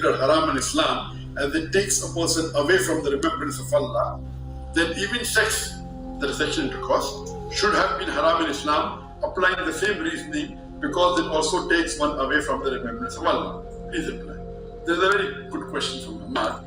Haram in Islam as it takes a person away from the remembrance of Allah, then even sex, that is sexual intercourse, should have been haram in Islam, applying the same reasoning because it also takes one away from the remembrance of Allah. Please apply. This is a very good question from Ahmad.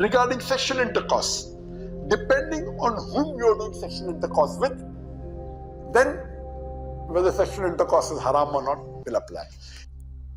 Regarding sexual intercourse, depending on whom you are doing sexual intercourse with, then whether sexual intercourse is haram or not will apply.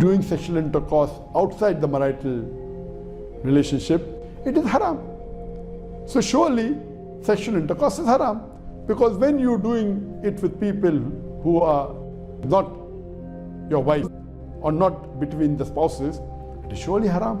Doing sexual intercourse outside the marital relationship, it is haram. So surely sexual intercourse is haram, because when you're doing it with people who are not your wife or not between the spouses, it is surely haram.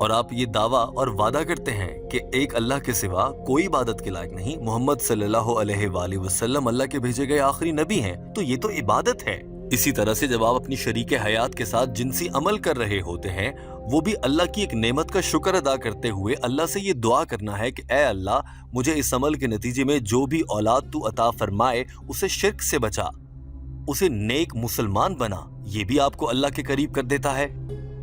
اور آپ یہ دعویٰ اور وعدہ کرتے ہیں کہ ایک اللہ کے سوا کوئی عبادت کے لائق نہیں، محمد صلی اللہ علیہ وآلہ وسلم اللہ کے بھیجے گئے آخری نبی ہیں، تو یہ تو عبادت ہے۔ اسی طرح سے جب آپ اپنی شریک حیات کے ساتھ جنسی عمل کر رہے ہوتے ہیں، وہ بھی اللہ کی ایک نعمت کا شکر ادا کرتے ہوئے اللہ سے یہ دعا کرنا ہے کہ اے اللہ، مجھے اس عمل کے نتیجے میں جو بھی اولاد تو عطا فرمائے اسے شرک سے بچا، اسے نیک مسلمان بنا، یہ بھی آپ کو اللہ کے قریب کر دیتا ہے۔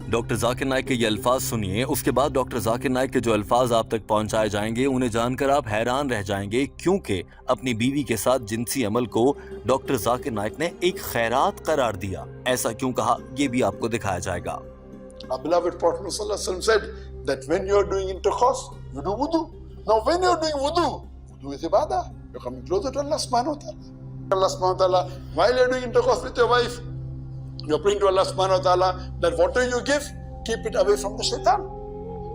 ڈاکٹر ذاکر نائک کے یہ الفاظ سنیے، اس کے بعد ڈاکٹر ذاکر نائک کے جو الفاظ آپ تک پہنچائے جائیں گے انہیں جان کر آپ حیران رہ جائیں گے، کیونکہ اپنی بیوی کے ساتھ جنسی عمل کو ڈاکٹر ذاکر نائک نے ایک خیرات قرار دیا۔ ایسا کیوں کہا یہ بھی آپ کو دکھایا جائے گا۔ Our beloved Prophet ﷺ said that when you are doing intercourse, you do wudu. Now when you are doing wudu is ibadah. You're coming closer to Allah subhanahu wa ta'ala. Allah subhanahu wa ta'ala, while you're doing intercourse with your wife, you're praying to Allah subhanahu wa ta'ala that whatever you give, keep it away from the shaitan.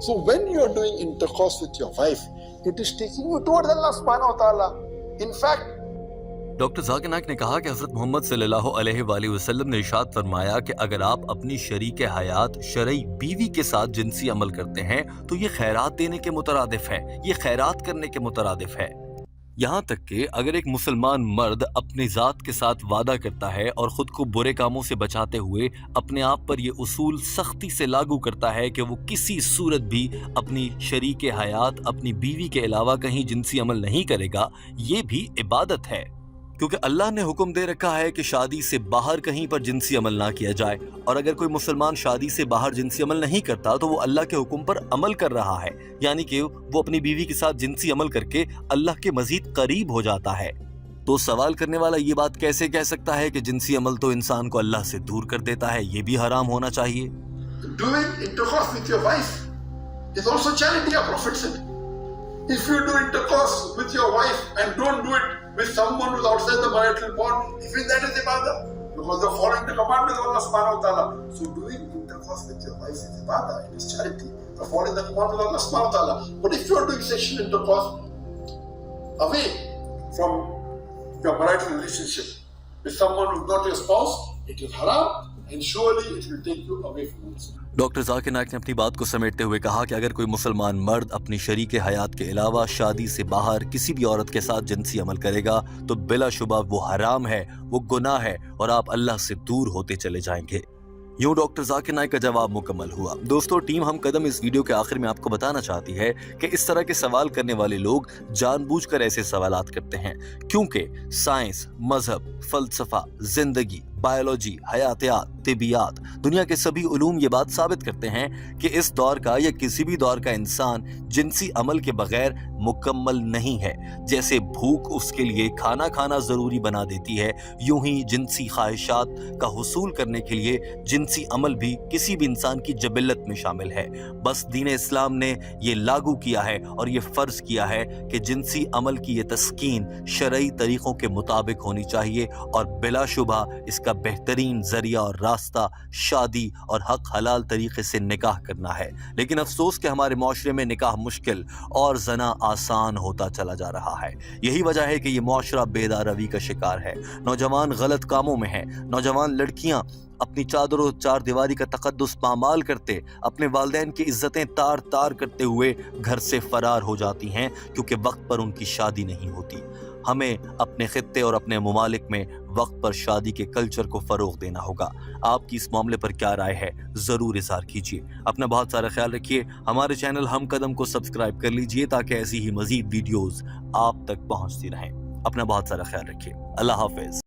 So when you're doing intercourse with your wife, it is taking you towards Allah subhanahu wa ta'ala. In fact, doctor Zakir Naik نے کہا کہ حضرت محمد صلی اللہ علیہ وآلہ وسلم نے ارشاد فرمایا کہ اگر آپ اپنی شریک حیات شرعی بیوی کے ساتھ جنسی عمل کرتے ہیں تو یہ خیرات دینے کے مترادف ہے، یہ خیرات کرنے کے مترادف ہے۔ یہاں تک کہ اگر ایک مسلمان مرد اپنی ذات کے ساتھ وعدہ کرتا ہے اور خود کو برے کاموں سے بچاتے ہوئے اپنے آپ پر یہ اصول سختی سے لاگو کرتا ہے کہ وہ کسی صورت بھی اپنی شریک حیات اپنی بیوی کے علاوہ کہیں جنسی عمل نہیں کرے گا، یہ بھی عبادت ہے، کیونکہ اللہ نے حکم دے رکھا ہے کہ شادی سے باہر کہیں پر جنسی عمل نہ کیا جائے، اور اگر کوئی مسلمان شادی سے باہر جنسی عمل نہیں کرتا تو وہ اللہ کے حکم پر عمل کر رہا ہے، یعنی کہ وہ اپنی بیوی کے ساتھ جنسی عمل کر کے اللہ کے مزید قریب ہو جاتا ہے۔ تو سوال کرنے والا یہ بات کیسے کہہ سکتا ہے کہ جنسی عمل تو انسان کو اللہ سے دور کر دیتا ہے، یہ بھی حرام ہونا چاہیے۔ doing intercourse with your wife is also charity, our Prophet said. If you do intercourse with your wife and don't do it with someone who's outside the marital bond, even that is ibadah, because you're following the commandments of Allah subhanahu wa ta'ala. So doing intercourse with your wife is ibadah, it is charity. You're following the commandments of Allah subhanahu wa ta'ala. But if you're doing sexual intercourse away from your marital relationship with someone who's not your spouse, it is haram, and surely it will take you away from Allah. Doctor Zakir Naik نے اپنی بات کو سمیٹتے ہوئے کہا کہ اگر کوئی مسلمان مرد اپنی شریک حیات کے علاوہ شادی سے باہر کسی بھی عورت کے ساتھ جنسی عمل کرے گا تو بلا شبہ وہ حرام ہے، وہ گناہ ہے، اور آپ اللہ سے دور ہوتے چلے جائیں گے۔ یوں ڈاکٹر ذاکر نائک کا جواب مکمل ہوا۔ دوستو، ٹیم ہم قدم اس ویڈیو کے آخر میں آپ کو بتانا چاہتی ہے کہ اس طرح کے سوال کرنے والے لوگ جان بوجھ کر ایسے سوالات کرتے ہیں، کیونکہ سائنس، مذہب، فلسفہ، زندگی، بایولوجی، حیاتیات، طبیات، دنیا کے سبھی علوم یہ بات ثابت کرتے ہیں کہ اس دور کا یا کسی بھی دور کا انسان جنسی عمل کے بغیر مکمل نہیں ہے۔ جیسے بھوک اس کے لیے کھانا کھانا ضروری بنا دیتی ہے، یوں ہی جنسی خواہشات کا حصول کرنے کے لیے جنسی عمل بھی کسی بھی انسان کی جبلت میں شامل ہے۔ بس دین اسلام نے یہ لاگو کیا ہے اور یہ فرض کیا ہے کہ جنسی عمل کی یہ تسکین شرعی طریقوں کے مطابق ہونی چاہیے، اور بلا شبہ اس کا بہترین ذریعہ اور راستہ شادی اور حق حلال طریقے سے نکاح کرنا ہے۔ لیکن افسوس کہ ہمارے معاشرے میں نکاح مشکل اور زنا آسان ہوتا چلا جا رہا ہے۔ یہی وجہ ہے کہ یہ معاشرہ بیدار روی کا شکار ہے، نوجوان غلط کاموں میں ہیں، نوجوان لڑکیاں اپنی چادر و چار دیواری کا تقدس پامال کرتے، اپنے والدین کی عزتیں تار تار کرتے ہوئے گھر سے فرار ہو جاتی ہیں، کیونکہ وقت پر ان کی شادی نہیں ہوتی۔ ہمیں اپنے خطے اور اپنے ممالک میں وقت پر شادی کے کلچر کو فروغ دینا ہوگا۔ آپ کی اس معاملے پر کیا رائے ہے ضرور اظہار کیجیے۔ اپنا بہت سارا خیال رکھیے۔ ہمارے چینل ہم قدم کو سبسکرائب کر لیجیے تاکہ ایسی ہی مزید ویڈیوز آپ تک پہنچتی رہیں۔ اپنا بہت سارا خیال رکھیے۔ اللہ حافظ۔